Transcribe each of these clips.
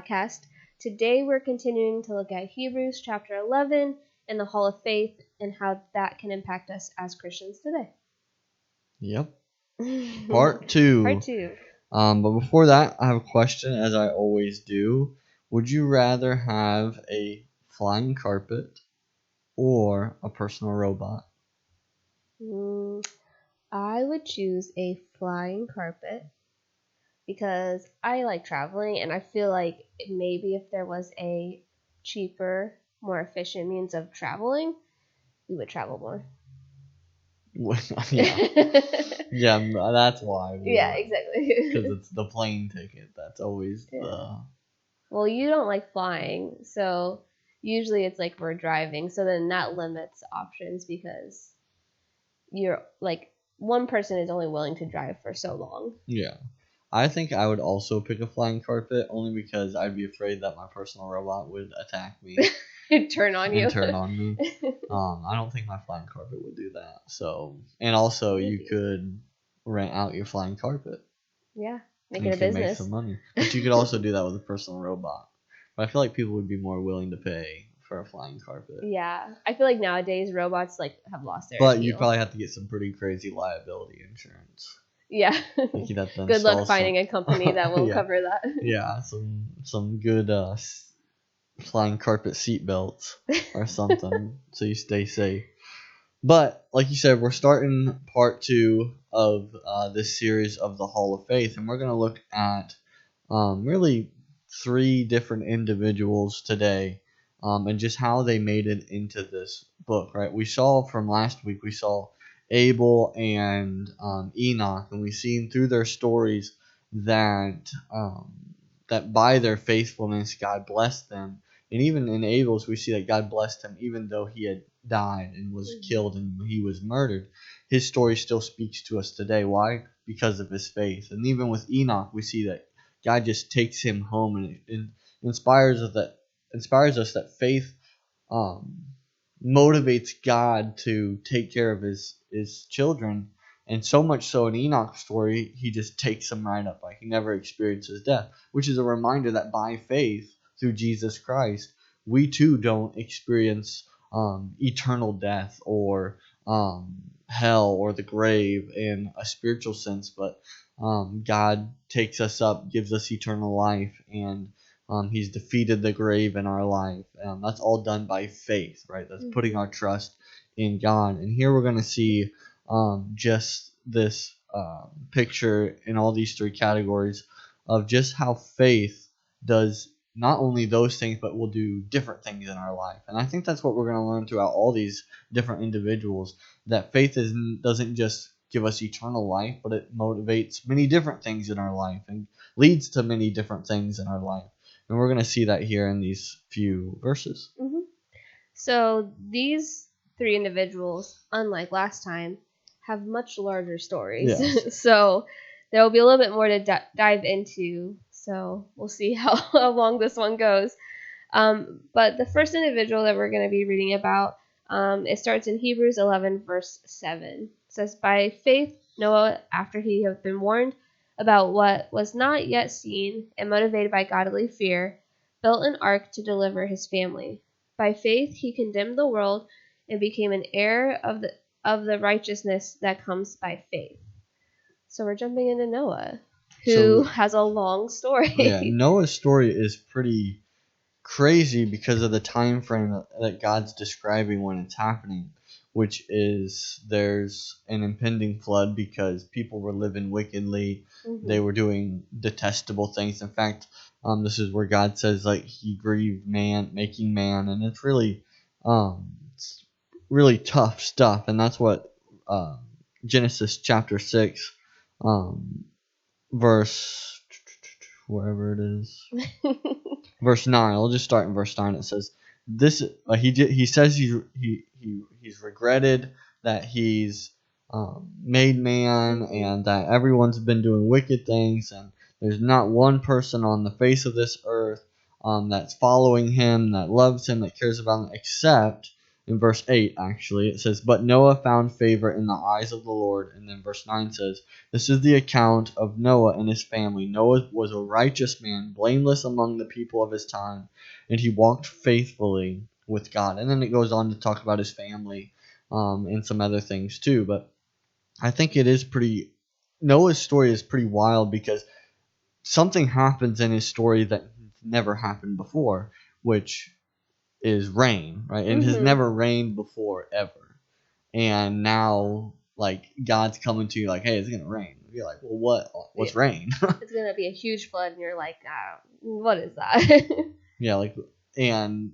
podcast. Today we're continuing to look at Hebrews chapter 11 and the Hall of Faith and how that can impact us as Christians today. Yep. Part 2. Part 2. But before that, I have a question, as I always do. Would you rather have a flying carpet or a personal robot? I would choose a flying carpet because I like traveling, and I feel like maybe if there was a cheaper, more efficient means of traveling, we would travel more. Yeah. Yeah, that's why. Yeah, exactly. Because it's the plane ticket. That's always the... Well, you don't like flying, so usually it's like we're driving, so then that limits options because you're like one person is only willing to drive for so long. Yeah. I think I would also pick a flying carpet only because I'd be afraid that my personal robot would attack me. Turn on you. Turn on me. I don't think my flying carpet would do that. So, and also you could rent out your flying carpet. Yeah, make it a business. Make some money. But you could also do that with a personal robot. But I feel like people would be more willing to pay for a flying carpet. Yeah, I feel like nowadays robots like have lost their But appeal. you'd probably have to get some pretty crazy liability insurance. Yeah. Good luck finding a company that will cover that. Yeah, some good flying carpet seat belts or something so you stay safe. But like you said, we're starting part 2 of this series of the Hall of Faith, and we're going to look at really 3 different individuals today, and just how they made it into this book. Right? We saw from last week, we saw Abel and Enoch, and we've seen through their stories that that by their faithfulness God blessed them. And even in Abel's, we see that God blessed him even though he had died and was killed and he was murdered. His story still speaks to us today. Why? Because of his faith. And even with Enoch, we see that God just takes him home, and it inspires us that faith motivates God to take care of his children. And so much so in Enoch's story, he just takes them right up. Like he never experiences death, which is a reminder that by faith, through Jesus Christ, we too don't experience eternal death or hell or the grave in a spiritual sense, but God takes us up, gives us eternal life, and he's defeated the grave in our life. That's all done by faith, right? That's putting our trust in God. And here we're going to see just this picture in all these 3 categories of just how faith does not only those things, but will do different things in our life. And I think that's what we're going to learn throughout all these different individuals, that faith doesn't just give us eternal life, but it motivates many different things in our life and leads to many different things in our life. And we're going to see that here in these few verses. Mm-hmm. So these 3 individuals, unlike last time, have much larger stories. Yes. So there will be a little bit more to dive into. So we'll see how long this one goes. But the first individual that we're going to be reading about, it starts in Hebrews 11, verse 7. It says, "By faith, Noah, after he had been warned about what was not yet seen and motivated by godly fear, built an ark to deliver his family. By faith, he condemned the world and became an heir of the righteousness that comes by faith." So we're jumping into Noah, who has a long story. Yeah, Noah's story is pretty crazy because of the time frame that God's describing when it's happening, which is there's an impending flood because people were living wickedly. Mm-hmm. They were doing detestable things. In fact, this is where God says like he grieved man, making man, and it's really tough stuff. And that's what Genesis chapter 6 verse wherever it is verse 9. I'll just start in verse 9. It says this he says he's regretted that he's made man and that everyone's been doing wicked things, and there's not one person on the face of this earth that's following him, that loves him, that cares about him, except in verse 8, actually, it says, "But Noah found favor in the eyes of the Lord." And then verse 9 says, "This is the account of Noah and his family. Noah was a righteous man, blameless among the people of his time, and he walked faithfully with God." And then it goes on to talk about his family and some other things too. But I think it is pretty, Noah's story is pretty wild because something happens in his story that never happened before, which is rain, right? It has never rained before, ever. And now, like, God's coming to you like, "Hey, it's going to rain." You're like, "Well, what's rain?" It's going to be a huge flood, and you're like, what is that? Yeah, and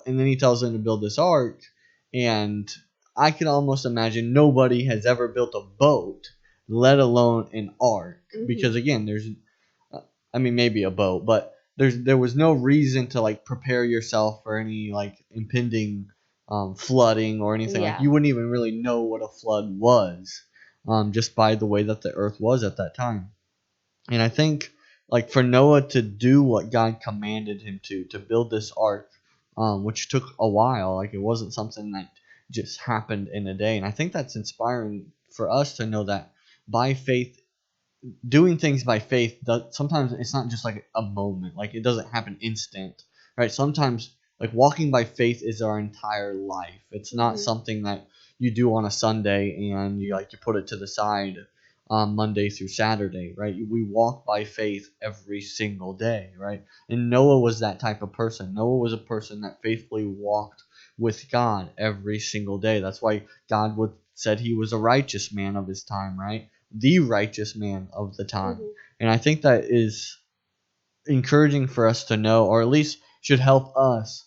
then he tells them to build this ark, and I can almost imagine nobody has ever built a boat, let alone an ark, because again, maybe a boat, but there was no reason to like prepare yourself for any like impending flooding or anything. Yeah. Like you wouldn't even really know what a flood was, just by the way that the earth was at that time. And I think like for Noah to do what God commanded him to build this ark, which took a while, like it wasn't something that just happened in a day. And I think that's inspiring for us to know that by faith, doing things by faith, sometimes it's not just like a moment, like it doesn't happen instant, right? Sometimes like walking by faith is our entire life. It's not something that you do on a Sunday and you put it to the side Monday through Saturday, right? We walk by faith every single day, right? And Noah was that type of person. Noah was a person that faithfully walked with God every single day. That's why God said he was a righteous man of his time, right? The righteous man of the time. And I think that is encouraging for us to know, or at least should help us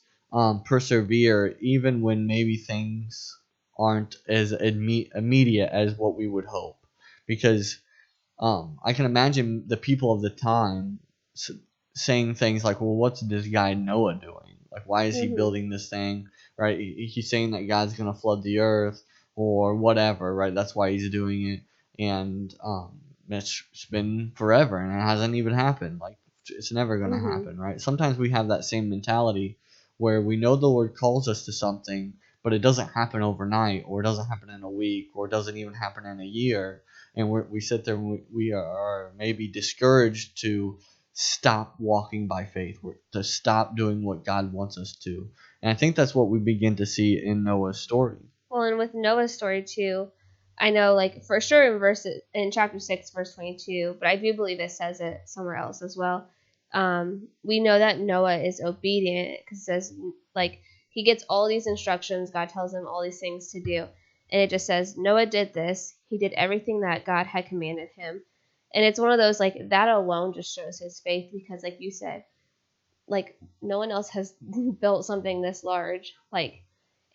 persevere even when maybe things aren't as immediate as what we would hope. Because I can imagine the people of the time saying things like, "Well, what's this guy Noah doing? Like, why is he building this thing?" Right? He's saying that God's going to flood the earth or whatever, right? That's why he's doing it. And it's been forever and it hasn't even happened. Like, it's never going to happen, right? Sometimes we have that same mentality where we know the Lord calls us to something, but it doesn't happen overnight, or it doesn't happen in a week, or it doesn't even happen in a year. And we sit there and we are maybe discouraged to stop walking by faith, to stop doing what God wants us to. And I think that's what we begin to see in Noah's story. Well, and with Noah's story too, I know like for sure in chapter 6, verse 22, but I do believe it says it somewhere else as well. We know that Noah is obedient because it says like he gets all these instructions. God tells him all these things to do. And it just says, Noah did this. He did everything that God had commanded him. And it's one of those, like, that alone just shows his faith because, like you said, like, no one else has built something this large. Like,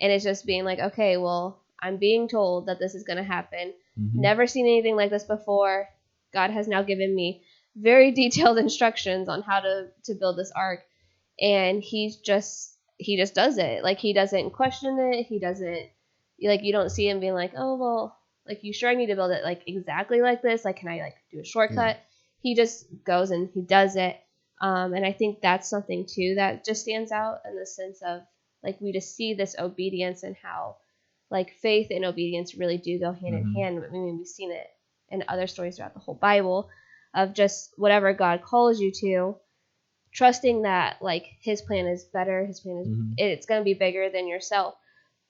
and it's just being like, okay, well, I'm being told that this is going to happen. Never seen anything like this before. God has now given me very detailed instructions on how to build this ark. And he just does it. Like, he doesn't question it. He doesn't. Like, you don't see him being like, oh, well, like, you sure I need to build it, like, exactly like this? Like, can I, like, do a shortcut? He just goes and he does it. And I think that's something, too, that just stands out in the sense of, like, we just see this obedience and how, like, faith and obedience really do go hand in hand. I mean, we've seen it in other stories throughout the whole Bible of just whatever God calls you to, trusting that, like, his plan is better. His plan is, it's going to be bigger than yourself.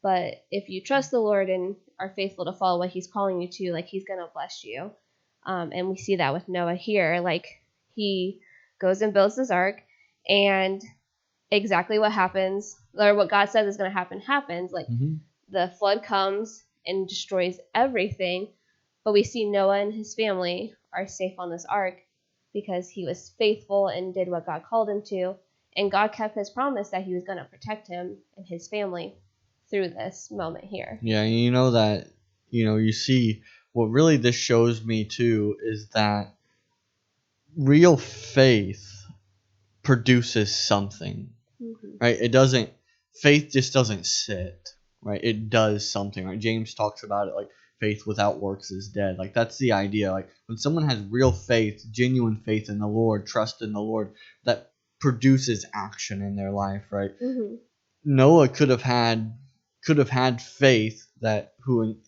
But if you trust the Lord and are faithful to follow what he's calling you to, like, he's going to bless you. And we see that with Noah here. Like, he goes and builds this ark, and exactly what happens, or what God says is going to happen, happens. Like, the flood comes and destroys everything. But we see Noah and his family are safe on this ark because he was faithful and did what God called him to. And God kept his promise that he was going to protect him and his family through this moment here. Yeah, and you see what really this shows me too is that real faith produces something, right? Faith just doesn't sit, right? It does something, right? James talks about it like faith without works is dead. Like, that's the idea. Like, when someone has real faith, genuine faith in the Lord, trust in the Lord, that produces action in their life, right? Noah could have had could have had faith that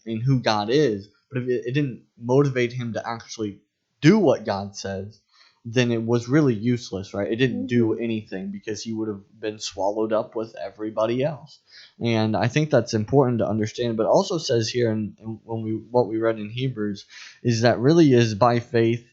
in who God is, but if it didn't motivate him to actually do what God says, then it was really useless, right? It didn't do anything because he would have been swallowed up with everybody else. And I think that's important to understand. But it also says here, what we read in Hebrews, is that really is by faith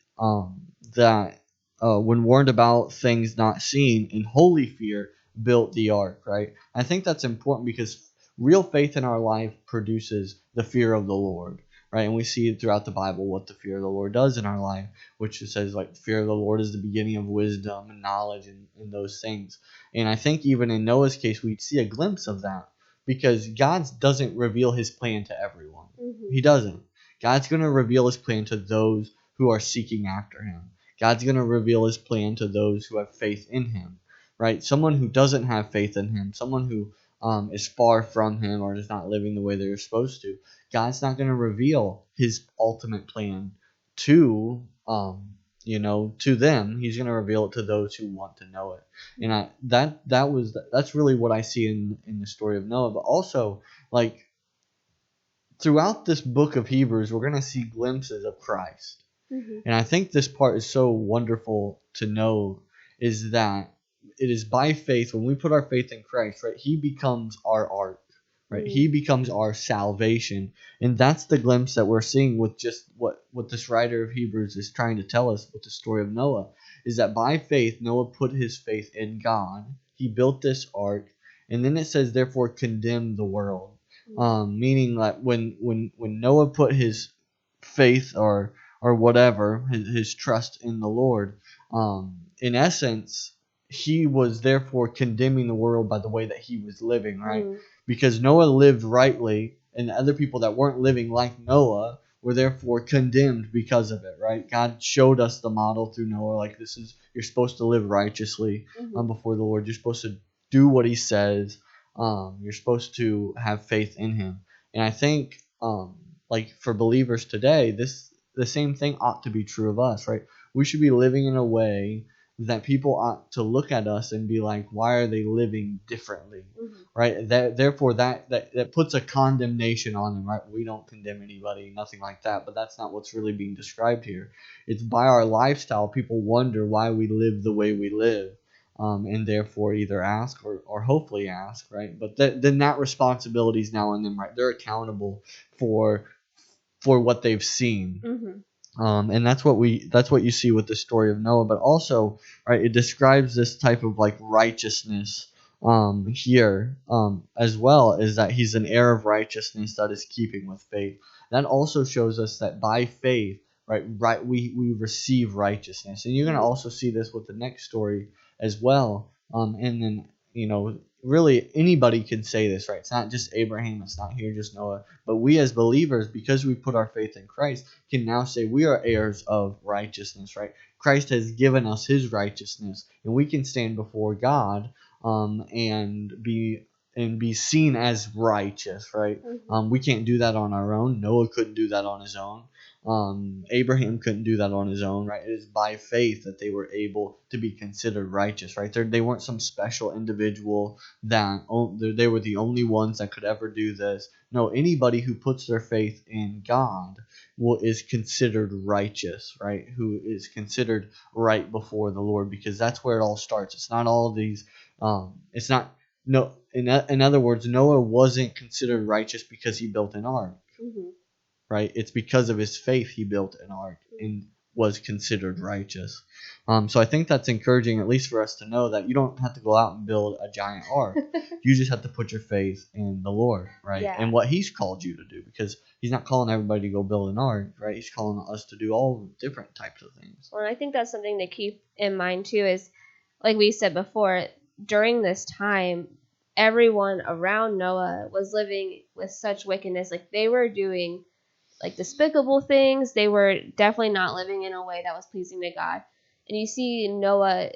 that when warned about things not seen, in holy fear built the ark, right? I think that's important because real faith in our life produces the fear of the Lord, right? And we see throughout the Bible what the fear of the Lord does in our life, which it says like the fear of the Lord is the beginning of wisdom and knowledge and those things. And I think even in Noah's case, we see a glimpse of that because God doesn't reveal his plan to everyone. He doesn't. God's going to reveal his plan to those who are seeking after him. God's going to reveal his plan to those who have faith in him, right? Someone who doesn't have faith in him, someone who is far from him or is not living the way they're supposed to, God's not going to reveal his ultimate plan to to them. He's going to reveal it to those who want to know it. And that's really what I see in the story of Noah. But also, like, throughout this book of Hebrews, we're going to see glimpses of Christ. And I think this part is so wonderful to know, is that it is by faith, when we put our faith in Christ, right, he becomes our ark, right? He becomes our salvation. And that's the glimpse that we're seeing with just what this writer of Hebrews is trying to tell us with the story of Noah, is that by faith, Noah put his faith in God. He built this ark. And then it says, therefore, condemn the world. Meaning that when Noah put his faith or whatever, his trust in the Lord, in essence, he was therefore condemning the world by the way that he was living, right? Because Noah lived rightly, and other people that weren't living like Noah were therefore condemned because of it, right? God showed us the model through Noah, like you're supposed to live righteously before the Lord. You're supposed to do what he says. You're supposed to have faith in him. And I think, like for believers today, the same thing ought to be true of us, right? We should be living in a way that people ought to look at us and be like, why are they living differently, right? Therefore, that puts a condemnation on them, right? We don't condemn anybody, nothing like that, but that's not what's really being described here. It's by our lifestyle, people wonder why we live the way we live, and therefore either ask or hopefully ask, right? But then that responsibility is now on them, right? They're accountable for what they've seen. And that's what you see with the story of Noah. But also, right, it describes this type of like righteousness here as well, is that he's an heir of righteousness that is keeping with faith. That also shows us that by faith, right, we receive righteousness. And you're going to also see this with the next story as well. And then, really anybody can say this, right? It's not just Abraham, it's not here just Noah, but we as believers, because we put our faith in Christ, can now say we are heirs of righteousness, right? Christ has given us his righteousness, and we can stand before God and be seen as righteous, right? We can't do that on our own. Noah couldn't do that on his own. Abraham couldn't do that on his own, right? It is by faith that they were able to be considered righteous, right? They weren't some special individual that they were the only ones that could ever do this. No, anybody who puts their faith in God is considered righteous, right? Who is considered right before the Lord, because that's where it all starts. It's not all of these. It's not. No. In other words, Noah wasn't considered righteous because he built an ark. Right? It's because of his faith he built an ark and was considered righteous. So I think that's encouraging, at least for us to know that you don't have to go out and build a giant ark. You just have to put your faith in the Lord, right? Yeah. And what he's called you to do, because he's not calling everybody to go build an ark, right? He's calling us to do all different types of things. Well, I think that's something to keep in mind too, is like we said before, during this time, everyone around Noah was living with such wickedness. Like they were doing like despicable things. They were definitely not living in a way that was pleasing to God. And you see Noah,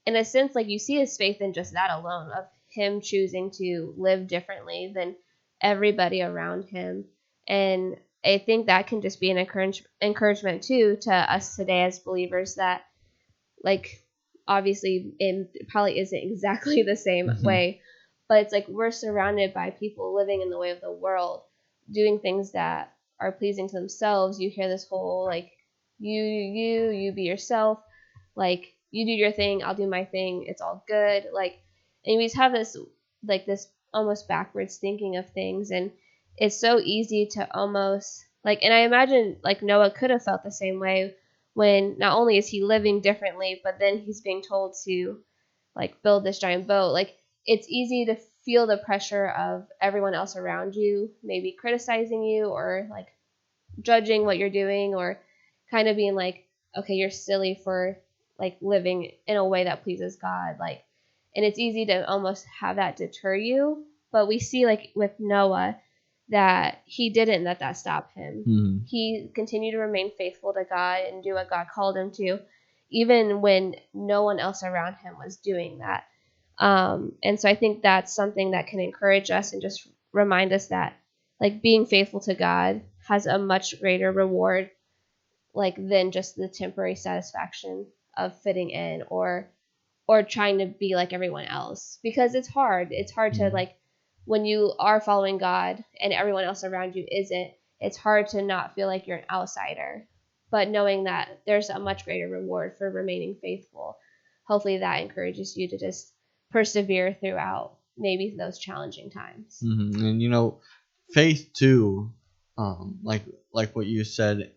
in a sense, like you see his faith in just that alone, of him choosing to live differently than everybody around him. And I think that can just be an encouragement too to us today as believers, that like obviously it probably isn't exactly the same way, But it's like we're surrounded by people living in the way of the world, doing things that are pleasing to themselves. You hear this whole like you be yourself, like you do your thing, I'll do my thing, it's all good. Like, and we just have this like this almost backwards thinking of things, and it's so easy to almost like, and I imagine like Noah could have felt the same way when not only is he living differently, but then he's being told to like build this giant boat. Like, it's easy to feel the pressure of everyone else around you maybe criticizing you or like judging what you're doing, or kind of being like, okay, you're silly for like living in a way that pleases God. Like, and it's easy to almost have that deter you. But we see like with Noah that he didn't let that stop him. Mm-hmm. He continued to remain faithful to God and do what God called him to, even when no one else around him was doing that. And so I think that's something that can encourage us and just remind us that like being faithful to God has a much greater reward like than just the temporary satisfaction of fitting in or trying to be like everyone else, because it's hard to like when you are following God and everyone else around you isn't, it's hard to not feel like you're an outsider, but knowing that there's a much greater reward for remaining faithful, hopefully that encourages you to just persevere throughout maybe those challenging times. Mm-hmm. And faith too, like what you said,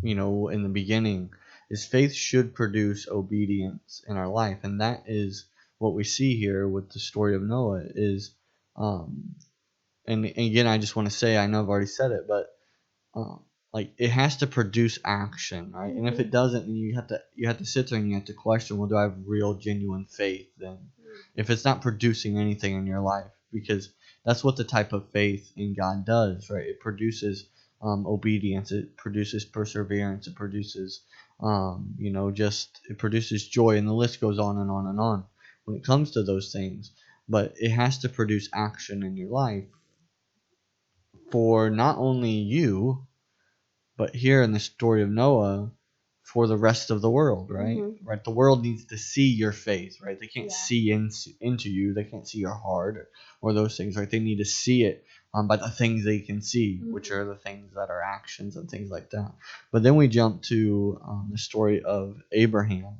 in the beginning, is faith should produce obedience in our life, and that is what we see here with the story of Noah. And again, I just want to say, I know I've already said it, but like it has to produce action, right? And if it doesn't, then you have to sit there and you have to question, well, do I have real, genuine faith then? If it's not producing anything in your life, because that's what the type of faith in God does, right? It produces obedience, it produces perseverance, it produces, it produces joy, and the list goes on and on and on when it comes to those things. But it has to produce action in your life for not only you, but here in the story of Noah, for the rest of the world, right? Mm-hmm. Right. The world needs to see your faith, right? They can't see into you. They can't see your heart or those things, right? They need to see it by the things they can see, which are the things that are actions and things like that. But then we jump to the story of Abraham,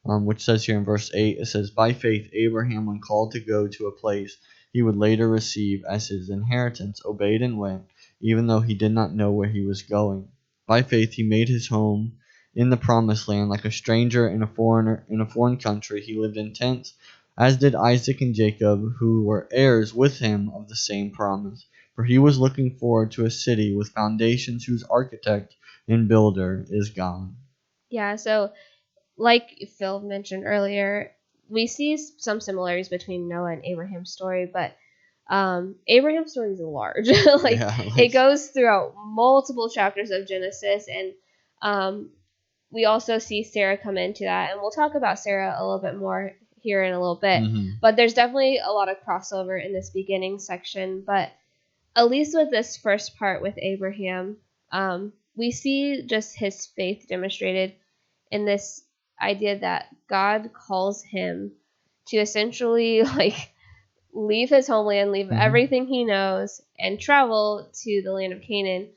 which says here in verse 8, it says, "By faith, Abraham, when called to go to a place he would later receive as his inheritance, obeyed and went, even though he did not know where he was going. By faith, he made his home in the promised land, like a stranger and a foreigner in a foreign country. He lived in tents, as did Isaac and Jacob, who were heirs with him of the same promise. For he was looking forward to a city with foundations, whose architect and builder is God." Yeah, so like Phil mentioned earlier, we see some similarities between Noah and Abraham's story, but Abraham's story is large. It goes throughout multiple chapters of Genesis, and we also see Sarah come into that, and we'll talk about Sarah a little bit more here in a little bit. Mm-hmm. But there's definitely a lot of crossover in this beginning section. But at least with this first part with Abraham, we see just his faith demonstrated in this idea that God calls him to essentially like leave his homeland, leave everything he knows, and travel to the land of Canaan,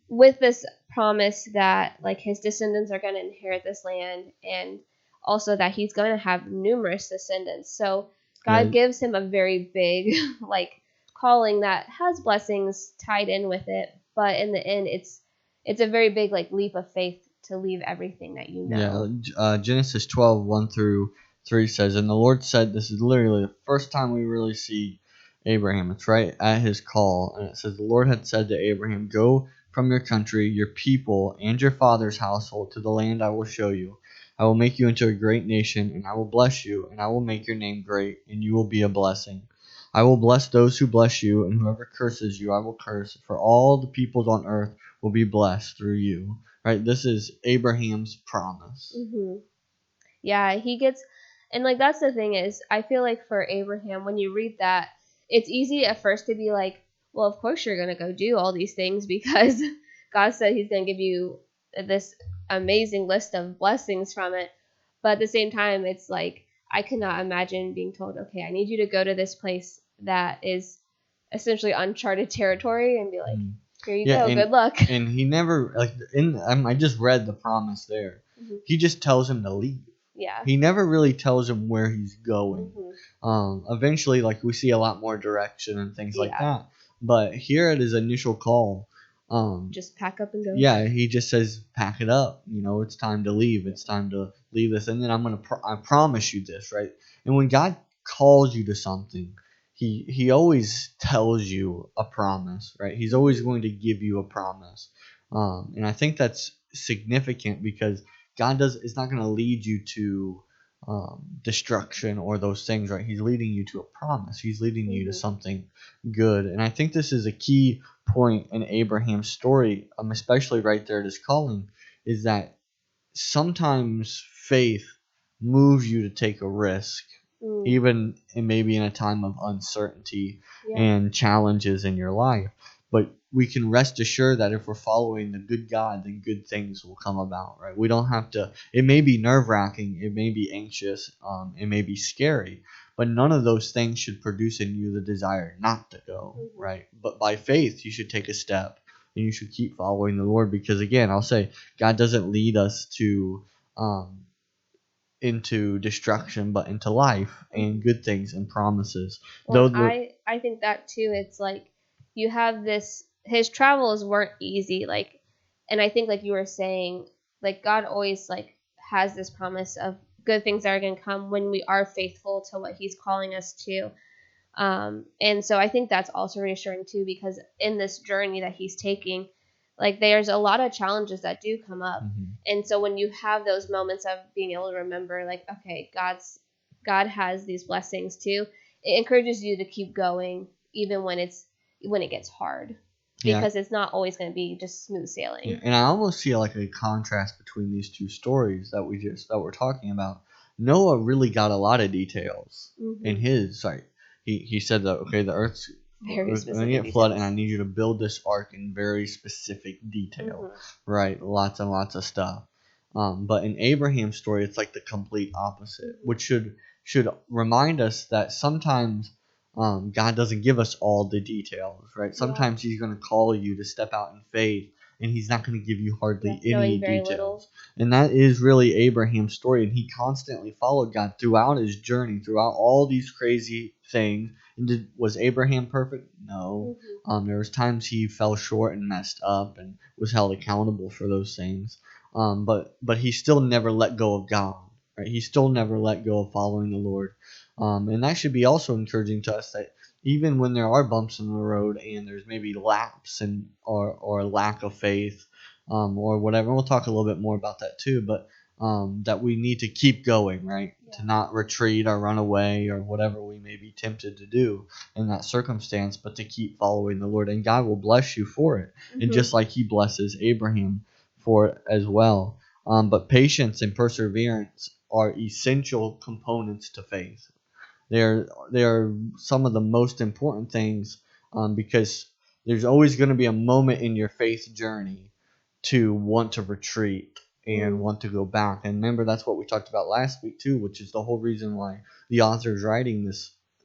with this promise that like his descendants are going to inherit this land, and also that he's going to have numerous descendants. So God gives him a very big like calling that has blessings tied in with it, but in the end, it's a very big like leap of faith to leave everything that you know. Yeah, Genesis 12, 1 through 3 says, "And the Lord said," this is literally the first time we really see Abraham. It's right at his call. And it says, "The Lord had said to Abraham, go from your country, your people, and your father's household to the land I will show you. I will make you into a great nation, and I will bless you, and I will make your name great, and you will be a blessing. I will bless those who bless you, and whoever curses you I will curse, for all the peoples on earth will be blessed through you." Right? This is Abraham's promise. Mm-hmm. Yeah, he gets, and like that's the thing is, I feel like for Abraham, when you read that, it's easy at first to be like, well, of course you're going to go do all these things because God said he's going to give you this amazing list of blessings from it. But at the same time, it's like, I could not imagine being told, okay, I need you to go to this place that is essentially uncharted territory and be like, here you go, good luck. And he never, like, I just read the promise there. Mm-hmm. He just tells him to leave. Yeah. He never really tells him where he's going. Mm-hmm. Eventually, like, we see a lot more direction and things like that. But here at his initial call, just pack up and go. Yeah, he just says, pack it up. You know, it's time to leave. It's time to leave this. And then I promise you this, right? And when God calls you to something, he always tells you a promise, right? He's always going to give you a promise. And I think that's significant because God is not going to lead you to destruction or those things, right? He's leading you to a promise. He's leading you to something good. And I think this is a key point in Abraham's story, especially right there at his calling, is that sometimes faith moves you to take a risk, even maybe in a time of uncertainty and challenges in your life. But we can rest assured that if we're following the good God, then good things will come about, right? We don't have to. It may be nerve-wracking, it may be anxious, it may be scary, but none of those things should produce in you the desire not to go, right? But by faith, you should take a step and you should keep following the Lord, because again, I'll say, God doesn't lead us to into destruction, but into life and good things and promises. Well, I think that too. It's like you have this. His travels weren't easy, like, and I think like you were saying, like God always like has this promise of good things that are going to come when we are faithful to what He's calling us to. And so I think that's also reassuring too, because in this journey that He's taking, like there's a lot of challenges that do come up. And so when you have those moments of being able to remember, like, okay, God has these blessings too, it encourages you to keep going even when it gets hard, because it's not always going to be just smooth sailing. Yeah. And I almost see like a contrast between these two stories that we're talking about. Noah really got a lot of details in his. He said that, okay, the earth's going to get flooded, and I need you to build this ark in very specific detail, right? Lots and lots of stuff. But in Abraham's story, it's like the complete opposite, which should remind us that sometimes God doesn't give us all the details, right? Sometimes He's going to call you to step out in faith, and He's not going to give you hardly any details. And that is really Abraham's story, and he constantly followed God throughout his journey, throughout all these crazy things. And was Abraham perfect? No. There was times he fell short and messed up and was held accountable for those things. But he still never let go of God, right? He still never let go of following the Lord. And that should be also encouraging to us, that even when there are bumps in the road and there's maybe lapse or lack of faith or whatever, and we'll talk a little bit more about that too, but that we need to keep going, right? To not retreat or run away or whatever we may be tempted to do in that circumstance, but to keep following the Lord. And God will bless you for it. And just like He blesses Abraham for it as well. But patience and perseverance are essential components to faith. They are some of the most important things, because there's always going to be a moment in your faith journey to want to retreat and want to go back. And remember, that's what we talked about last week too, which is the whole reason why the author is writing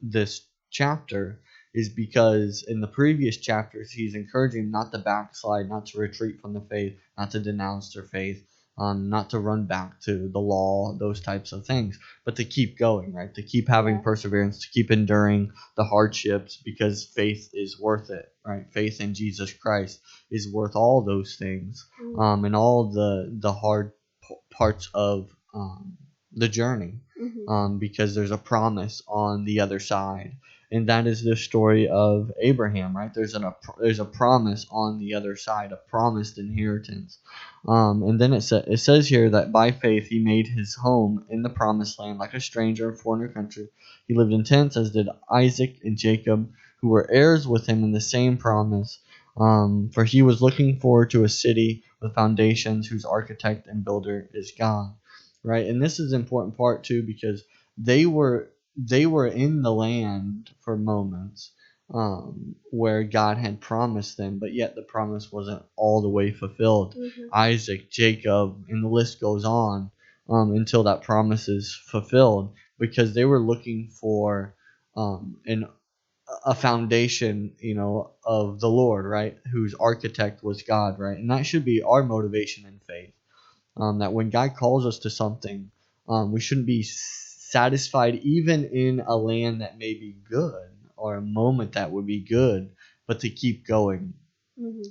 this chapter, is because in the previous chapters he's encouraging not to backslide, not to retreat from the faith, not to denounce their faith, not to run back to the law, those types of things, but to keep going, right? To keep having perseverance, to keep enduring the hardships, because faith is worth it, right? Faith in Jesus Christ is worth all those things, and all the hard parts of the journey, because there's a promise on the other side. And that is the story of Abraham, right? There's a promise on the other side, a promised inheritance. And then it says here that by faith he made his home in the promised land like a stranger in foreign country. He lived in tents, as did Isaac and Jacob, who were heirs with him in the same promise. For he was looking forward to a city with foundations, whose architect and builder is God. Right? And this is an important part too, because they were in the land for moments where God had promised them, but yet the promise wasn't all the way fulfilled. Isaac, Jacob, and the list goes on until that promise is fulfilled. because they were looking for a foundation, of the Lord, right? Whose architect was God, right? And that should be our motivation in faith. That when God calls us to something, we shouldn't be satisfied even in a land that may be good or a moment that would be good, but to keep going,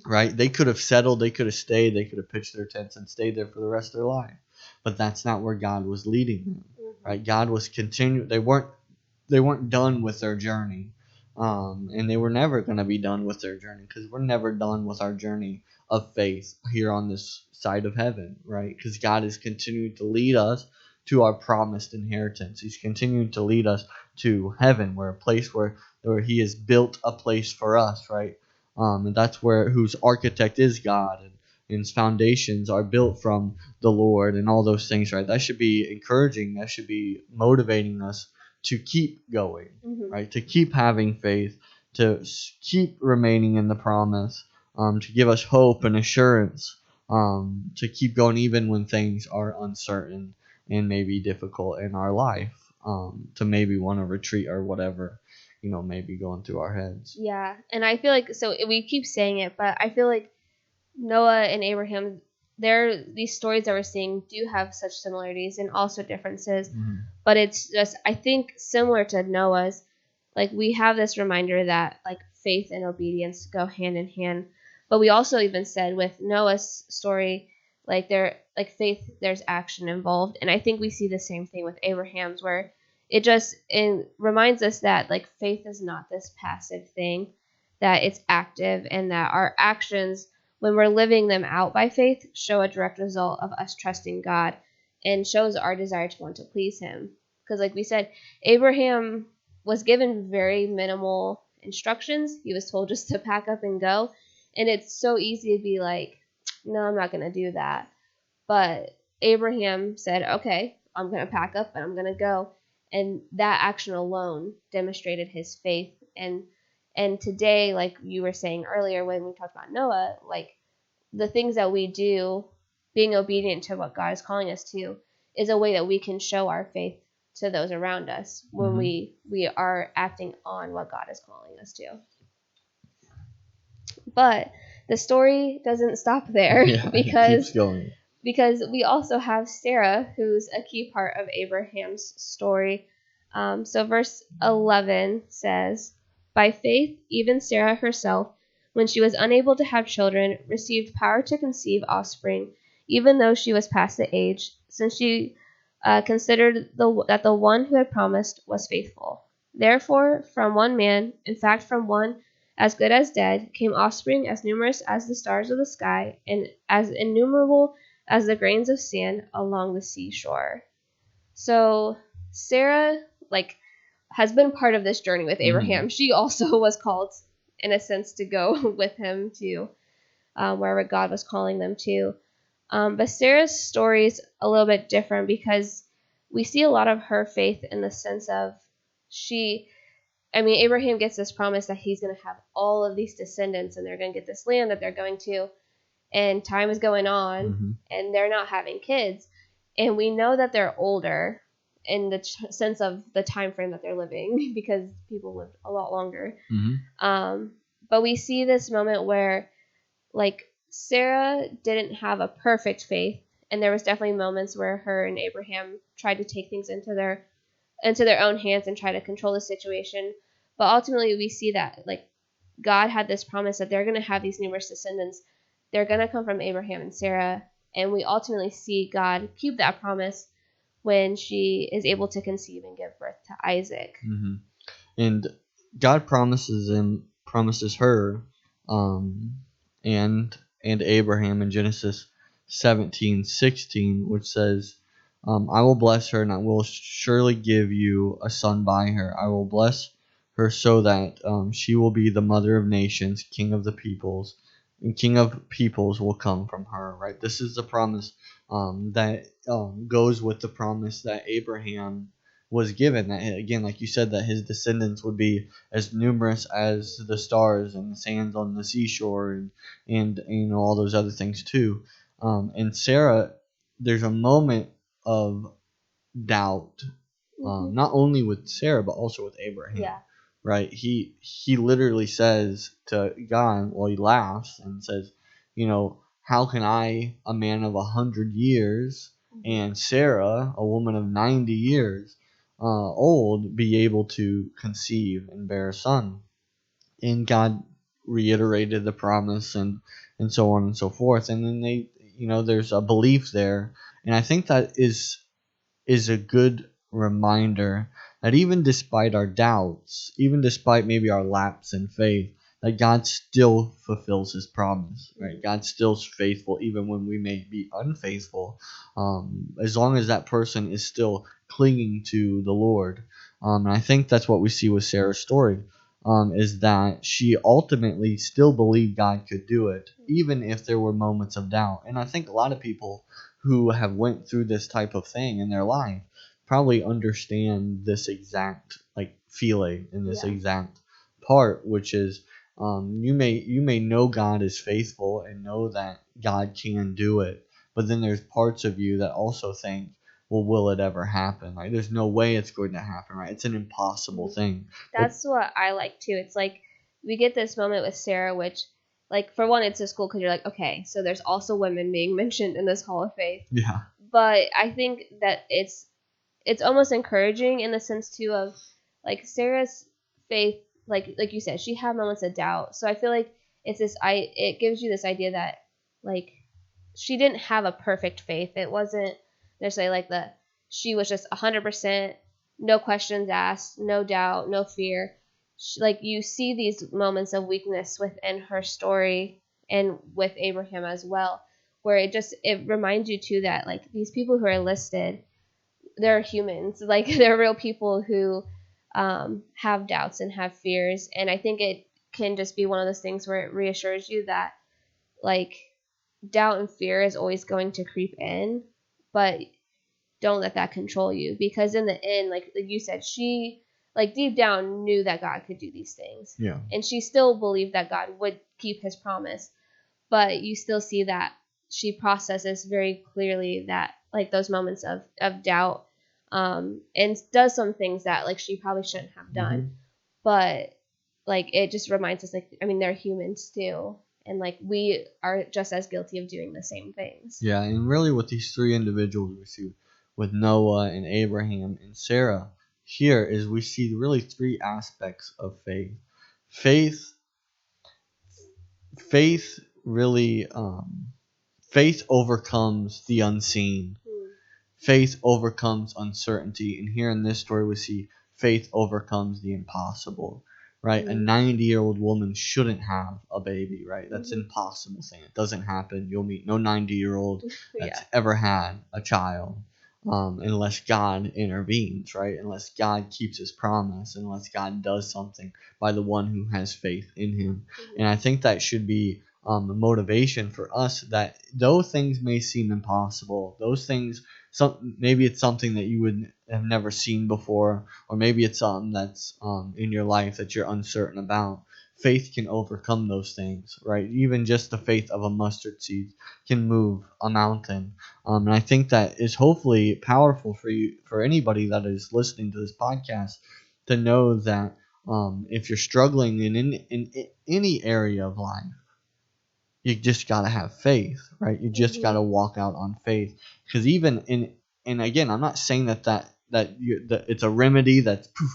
right? They could have settled, they could have stayed, they could have pitched their tents and stayed there for the rest of their life, but that's not where God was leading them, right? God was continuing. They weren't done with their journey, and they were never going to be done with their journey, because we're never done with our journey of faith here on this side of heaven, right? Because God is continuing to lead us to our promised inheritance. He's continuing to lead us to heaven, where a place where He has built a place for us, right? And that's where whose architect is God, and His foundations are built from the Lord, and all those things, right? That should be encouraging. That should be motivating us to keep going, right? To keep having faith, to keep remaining in the promise, to give us hope and assurance, to keep going even when things are uncertain and maybe difficult in our life, to maybe want to retreat or whatever, maybe going through our heads. Yeah, and I feel like, so we keep saying it, but I feel like Noah and Abraham, these stories that we're seeing do have such similarities and also differences, but it's just, I think, similar to Noah's. Like, we have this reminder that like faith and obedience go hand in hand, but we also even said with Noah's story, like faith, there's action involved, and I think we see the same thing with Abraham's, where it reminds us that like faith is not this passive thing, that it's active, and that our actions, when we're living them out by faith, show a direct result of us trusting God and shows our desire to want to please Him. Because like we said, Abraham was given very minimal instructions. He was told just to pack up and go. And it's so easy to be like, no, I'm not going to do that. But Abraham said, okay, I'm going to pack up and I'm going to go. And that action alone demonstrated his faith. And today, like you were saying earlier when we talked about Noah, like the things that we do, being obedient to what God is calling us to, is a way that we can show our faith to those around us when we are acting on what God is calling us to. But the story doesn't stop there, because it keeps going. Because we also have Sarah, who's a key part of Abraham's story. So verse 11 says, by faith, even Sarah herself, when she was unable to have children, received power to conceive offspring, even though she was past the age, since she considered that the one who had promised was faithful. Therefore, from one man, in fact from one as good as dead, came offspring as numerous as the stars of the sky, and as innumerable as the grains of sand along the seashore. So Sarah, like, has been part of this journey with Abraham. She also was called, in a sense, to go with him to wherever God was calling them to. But Sarah's story is a little bit different, because we see a lot of her faith in the sense of Abraham gets this promise that he's going to have all of these descendants and they're going to get this land that they're going to, and time is going on and they're not having kids. And we know that they're older in the sense of the time frame that they're living, because people lived a lot longer. But we see this moment where, like, Sarah didn't have a perfect faith, and there was definitely moments where her and Abraham tried to take things into their own hands and try to control the situation. But ultimately, we see that, like, God had this promise that they're going to have these numerous descendants. They're going to come from Abraham and Sarah, and we ultimately see God keep that promise when she is able to conceive and give birth to Isaac. And God promises her, and Abraham in Genesis 17:16, which says, I will bless her, and I will surely give you a son by her. I will bless her so that she will be the mother of nations, king of the peoples, and king of peoples will come from her. Right? This is the promise that goes with the promise that Abraham was given. That, again, like you said, that his descendants would be as numerous as the stars and the sands on the seashore, and all those other things too. And Sarah, there's a moment of doubt not only with Sarah but also with Abraham. Yeah. Right? He literally says to God, well, he laughs and says, how can I, a man of 100 years, and Sarah, a woman of 90 years old, be able to conceive and bear a son? And God reiterated the promise and so on and so forth. And then there's a belief there, and I think that is a good reminder that even despite our doubts, even despite maybe our lapse in faith, that God still fulfills His promise, right? God still's faithful even when we may be unfaithful, as long as that person is still clinging to the Lord. And I think that's what we see with Sarah's story, is that she ultimately still believed God could do it, even if there were moments of doubt. And I think a lot of people who have went through this type of thing in their life probably understand this exact feeling and this exact part, which is you may know God is faithful and know that God can do it, but then there's parts of you that also think, well, will it ever happen? Like, there's no way it's going to happen, right? It's an impossible thing. That's what I like too. It's like we get this moment with Sarah, which, for one, it's just cool because you're like, okay, so there's also women being mentioned in this Hall of Faith. Yeah. But I think that it's almost encouraging in the sense too of Sarah's faith, like you said, she had moments of doubt. So I feel like it gives you this idea that she didn't have a perfect faith. It wasn't necessarily she was just 100%, no questions asked, no doubt, no fear. You see these moments of weakness within her story and with Abraham as well, where it reminds you too that these people who are listed, they're humans. They're real people who have doubts and have fears. And I think it can just be one of those things where it reassures you that doubt and fear is always going to creep in, but don't let that control you, because in the end, like you said, she deep down knew that God could do these things. Yeah. And she still believed that God would keep His promise. But you still see that she processes very clearly that those moments of doubt, and does some things that she probably shouldn't have done. Mm-hmm. But it just reminds us they're humans too. And we are just as guilty of doing the same things. Yeah, and really with these three individuals we see, with Noah and Abraham and Sarah, here is we see really three aspects of faith. Faith really, faith overcomes the unseen. Faith overcomes uncertainty. And here in this story we see faith overcomes the impossible. Right? A 90-year-old woman shouldn't have a baby, right? That's an impossible thing. It doesn't happen. You'll meet no 90-year-old that's ever had a child, unless God intervenes, right? Unless God keeps His promise, unless God does something by the one who has faith in Him. And I think that should be a motivation for us, that though things may seem impossible, those things, maybe it's something that you would have never seen before, or maybe it's something that's in your life that you're uncertain about. Faith can overcome those things, right? Even just the faith of a mustard seed can move a mountain. And I think that is hopefully powerful for you, for anybody that is listening to this podcast, to know that if you're struggling in any area of life, you just got to have faith, right? You just got to walk out on faith. Because even and again, I'm not saying that it's a remedy that's poof,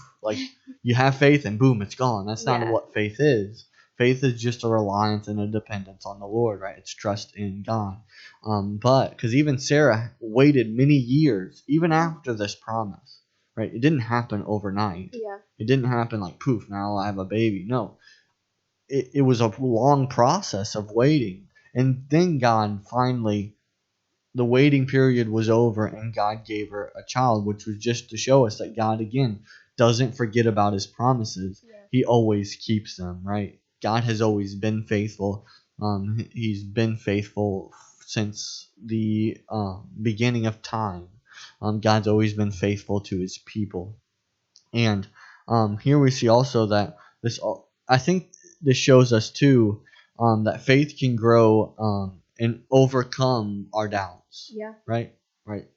you have faith and boom, it's gone. That's not what faith is. Faith is just a reliance and a dependence on the Lord, right? It's trust in God. But because even Sarah waited many years, even after this promise, right? It didn't happen overnight. Yeah. It didn't happen poof, now I have a baby. No. It was a long process of waiting. And then God finally, the waiting period was over and God gave her a child, which was just to show us that God, again, doesn't forget about His promises. Yeah. He always keeps them, right? God has always been faithful. He's been faithful since the beginning of time. God's always been faithful to His people. And here we see also that I think this shows us too that faith can grow and overcome our doubts. Yeah. Right.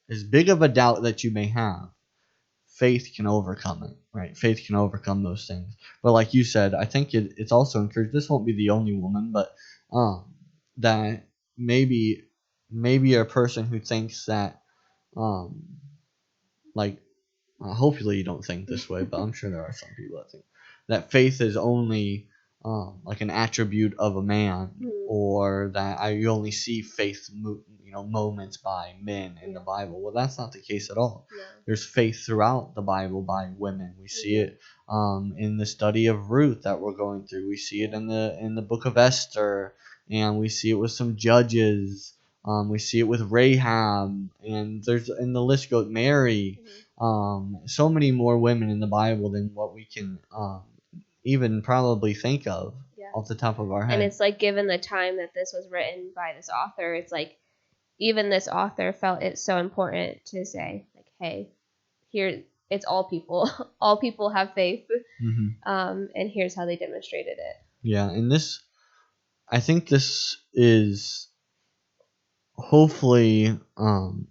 As big of a doubt that you may have, faith can overcome it, right? Faith can overcome those things. But like you said, I think it's also encouraged. This won't be the only woman, but that maybe a person who thinks that um, like hopefully you don't think this way, but I'm sure there are some people that think that faith is only like an attribute of a man, or that you only see faith, moments by men in the Bible. Well, that's not the case at all. Yeah. There's faith throughout the Bible by women. We see it in the study of Ruth that we're going through. We see it in the book of Esther, and we see it with some judges. We see it with Rahab, and the list goes, Mary. So many more women in the Bible than what we can even probably think of off the top of our head. And it's like, given the time that this was written by this author, it's like even this author felt it so important to say, like, hey, here it's all people. All people have faith, and here's how they demonstrated it. Yeah, and I think this is hopefully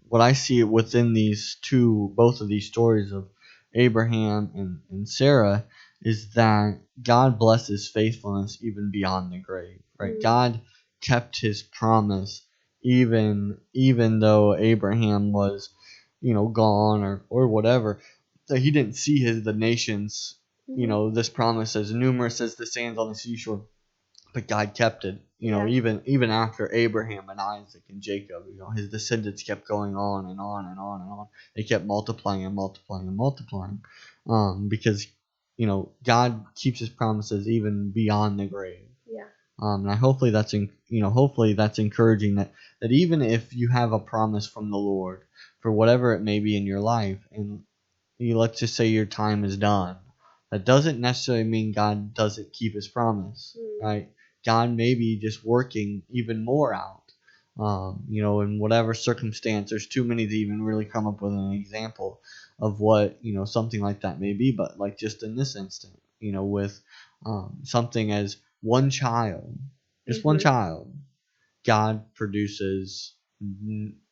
what I see within both of these stories of Abraham and Sarah is that God blesses faithfulness even beyond the grave, right? God kept his promise even though Abraham was, gone or whatever, that he didn't see the nations, this promise as numerous as the sands on the seashore. But God kept it, even after Abraham and Isaac and Jacob, his descendants kept going on and on and on and on. They kept multiplying and multiplying and multiplying, because, God keeps his promises even beyond the grave. Yeah. And hopefully that's encouraging that even if you have a promise from the Lord for whatever it may be in your life, and let's just say your time is done, that doesn't necessarily mean God doesn't keep his promise, right? God may be just working even more out, in whatever circumstance. There's too many to even really come up with an example of what, something like that may be. But like just in this instant, with something as one child, just one child, God produces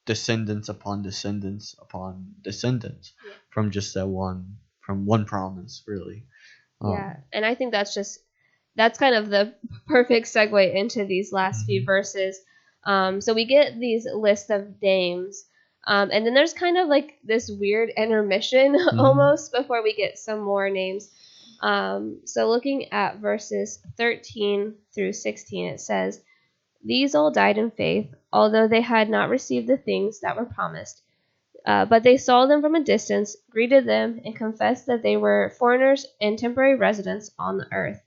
descendants upon descendants upon descendants from just from one promise, really. Yeah, and I think that's kind of the perfect segue into these last few verses. So we get these list of names, and then there's kind of like this weird intermission almost before we get some more names. So looking at verses 13 through 16, it says, "These all died in faith, although they had not received the things that were promised. But they saw them from a distance, greeted them, and confessed that they were foreigners and temporary residents on the earth.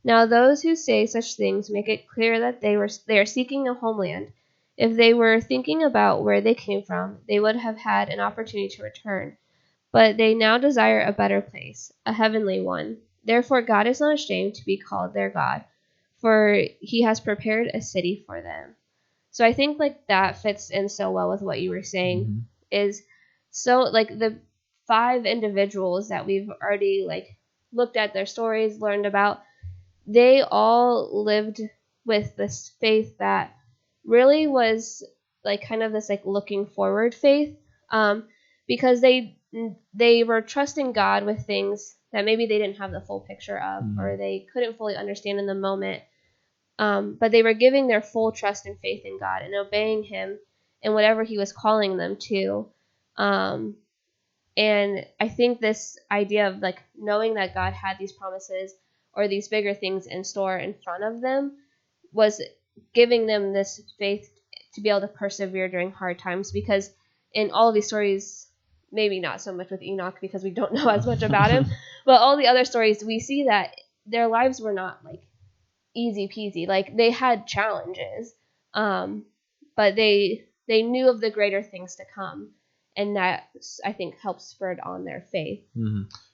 Now those who say such things make it clear that they are seeking a homeland. If they were thinking about where they came from, they would have had an opportunity to return. But they now desire a better place, a heavenly one. Therefore God is not ashamed to be called their God, for he has prepared a city for them." So I think like that fits in so well with what you were saying. Is so like the 5 individuals that we've already like looked at their stories, learned about, they all lived with this faith that really was like kind of this like looking forward faith, because they were trusting God with things that maybe they didn't have the full picture of, or they couldn't fully understand in the moment, but they were giving their full trust and faith in God and obeying him in whatever he was calling them to. And I think this idea of like knowing that God had these promises or these bigger things in store in front of them was giving them this faith to be able to persevere during hard times, because in all of these stories, maybe not so much with Enoch because we don't know as much about him, but all the other stories, we see that their lives were not like easy peasy. Like they had challenges, but they knew of the greater things to come, and that I think helps spurred on their faith.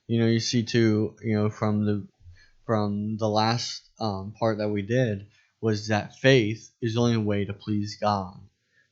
You see too, from the last part that we did, was that faith is the only way to please God,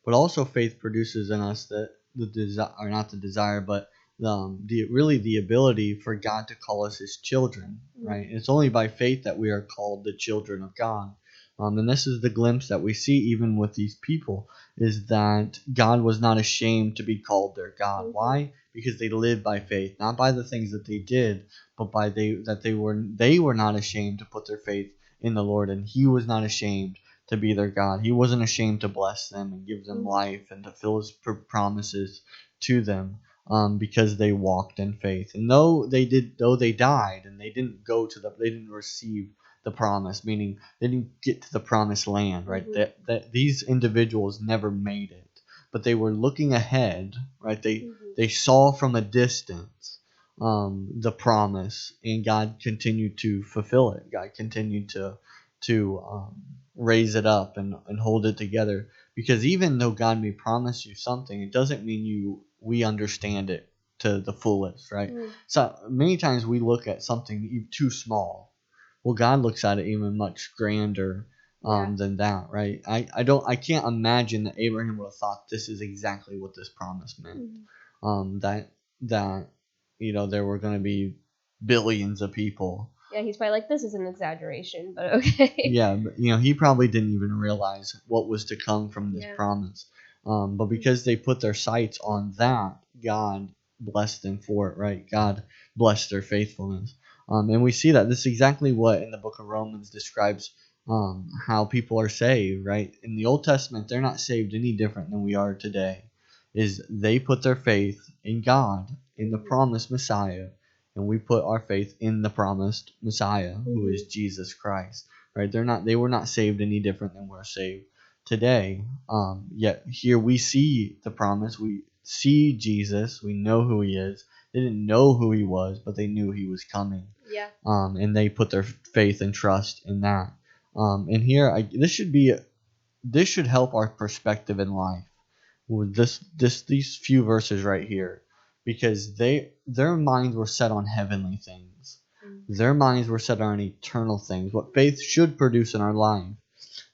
but also faith produces in us the desire, or not the desire, but the ability for God to call us his children, right? It's only by faith that we are called the children of God. And this is the glimpse that we see even with these people, is that God was not ashamed to be called their God. Mhm. Why? Because they lived by faith, not by the things that they did, but by they were not ashamed to put their faith in the Lord, and He was not ashamed to be their God. He wasn't ashamed to bless them and give them Mhm. life and to fill His promises to them, because they walked in faith. And though they died and they didn't receive the promise, meaning they didn't get to the promised land, right? Mhm. That these individuals never made it, but they were looking ahead, right? Mhm. They saw from a distance the promise, and God continued to fulfill it. God continued to raise it up and hold it together. Because even though God may promise you something, it doesn't mean we understand it to the fullest, right? Mhm. So many times we look at something too small. Well, God looks at it even much grander Yeah. than that, right? I can't imagine that Abraham would have thought this is exactly what this promise meant. Mhm. That there were going to be billions of people. Yeah, he's probably like, this is an exaggeration, but okay. Yeah, but he probably didn't even realize what was to come from this Yeah. promise. But because they put their sights on that, God blessed them for it, right? God blessed their faithfulness. And we see that this is exactly what in the book of Romans describes how people are saved, right? In the Old Testament, they're not saved any different than we are today. Is they put their faith in God, in the Mhm. promised Messiah, and we put our faith in the promised Messiah, who is Mhm. Jesus Christ. Right? They were not saved any different than we're saved today. Yet here we see the promise. We see Jesus. We know who He is. They didn't know who He was, but they knew He was coming. Yeah. And they put their faith and trust in that. And here, this should help our perspective in life. With these few verses right here, because their minds were set on heavenly things. Mhm. Their minds were set on eternal things, what faith should produce in our life.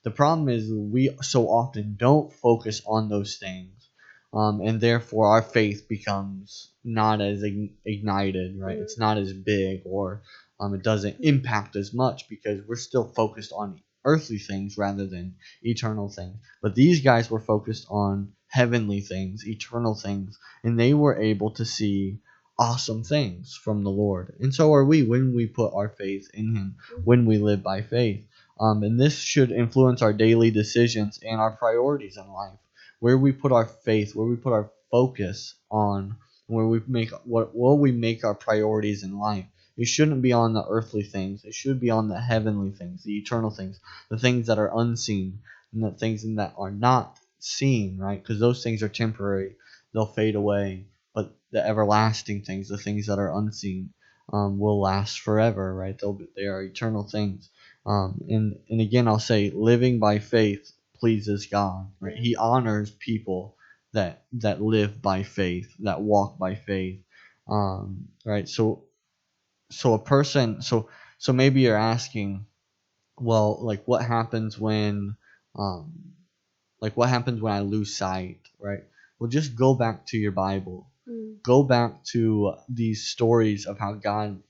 The problem is we so often don't focus on those things, and therefore our faith becomes not as ignited, right? Mhm. It's not as big, or it doesn't impact as much because we're still focused on earthly things rather than eternal things. But these guys were focused on heavenly things, eternal things, and they were able to see awesome things from the Lord. And so are we when we put our faith in Him, when we live by faith. And this should influence our daily decisions and our priorities in life. Where we put our faith, where we put our focus on, where we make what will we make our priorities in life. It shouldn't be on the earthly things. It should be on the heavenly things, the eternal things, the things that are unseen, and the things that are not seen, right? Because those things are temporary; they'll fade away. But the everlasting things, the things that are unseen, will last forever, right? They are eternal things. And again, I'll say, living by faith pleases God, right? Yeah. He honors people that live by faith, that walk by faith, right? So a person, so maybe you're asking, well, um, what happens when I lose sight, right? Well, just go back to your Bible, Mhm. go back to these stories of how God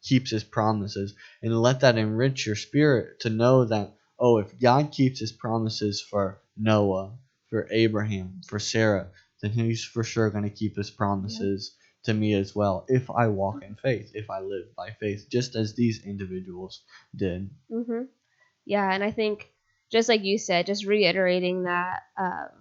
keeps His promises, and let that enrich your spirit to know that, oh, if God keeps His promises for Noah, for Abraham, for Sarah, then He's for sure going to keep His promises to me as well, if I walk in faith, if I live by faith, just as these individuals did. Mhm. Yeah, and I think just like you said, just reiterating that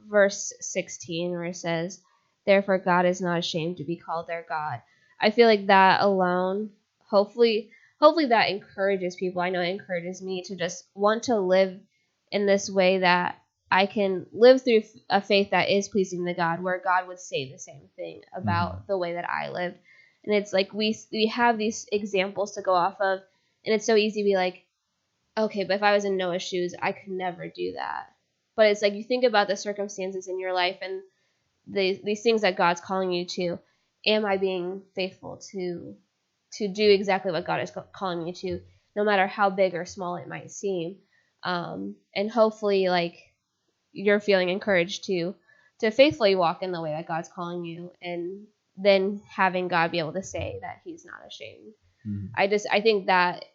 verse 16 where it says, "Therefore God is not ashamed to be called their God." I feel like that alone, hopefully that encourages people. I know it encourages me to just want to live in this way that I can live through a faith that is pleasing to God, where God would say the same thing about the way that I lived. And it's like we have these examples to go off of, and it's so easy to be like, okay, but if I was in Noah's shoes, I could never do that. But it's like you think about the circumstances in your life and these things that God's calling you to. Am I being faithful to do exactly what God is calling me to, no matter how big or small it might seem? And hopefully, like, you're feeling encouraged to faithfully walk in the way that God's calling you, and then having God be able to say that He's not ashamed. Mhm. I think that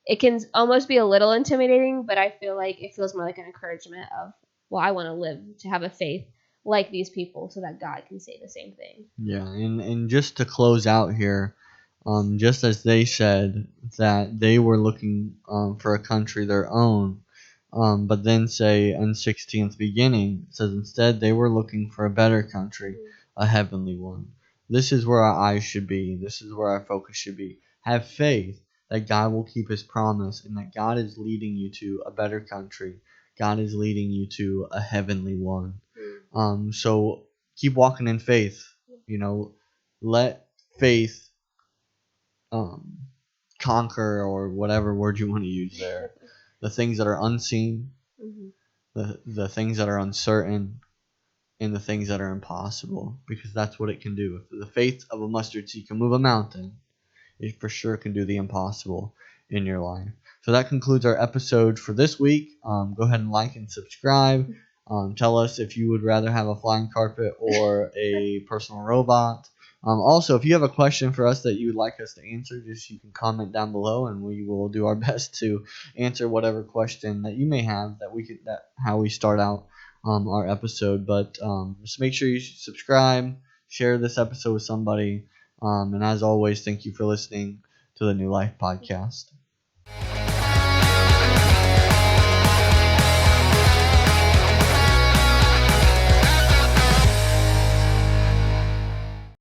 it can almost be a little intimidating, but I feel like it feels more like an encouragement of, well, I want to live to have a faith like these people so that God can say the same thing. Yeah, and just to close out here, just as they said that they were looking for a country their own, but then say in 16th beginning, it says instead they were looking for a better country, a heavenly one. This is where our eyes should be. This is where our focus should be. Have faith that God will keep his promise and that God is leading you to a better country. God is leading you to a heavenly one. So keep walking in faith. Let faith conquer, or whatever word you want to use there. The things that are unseen, the things that are uncertain, and the things that are impossible, because that's what it can do. If the faith of a mustard seed can move a mountain, it for sure can do the impossible in your life. So that concludes our episode for this week. Go ahead and like and subscribe. Tell us if you would rather have a flying carpet or a personal robot. Also, if you have a question for us that you would like us to answer, just you can comment down below, and we will do our best to answer whatever question that you may have. How we start out our episode. But just make sure you subscribe, share this episode with somebody, and as always, thank you for listening to the New Life Podcast.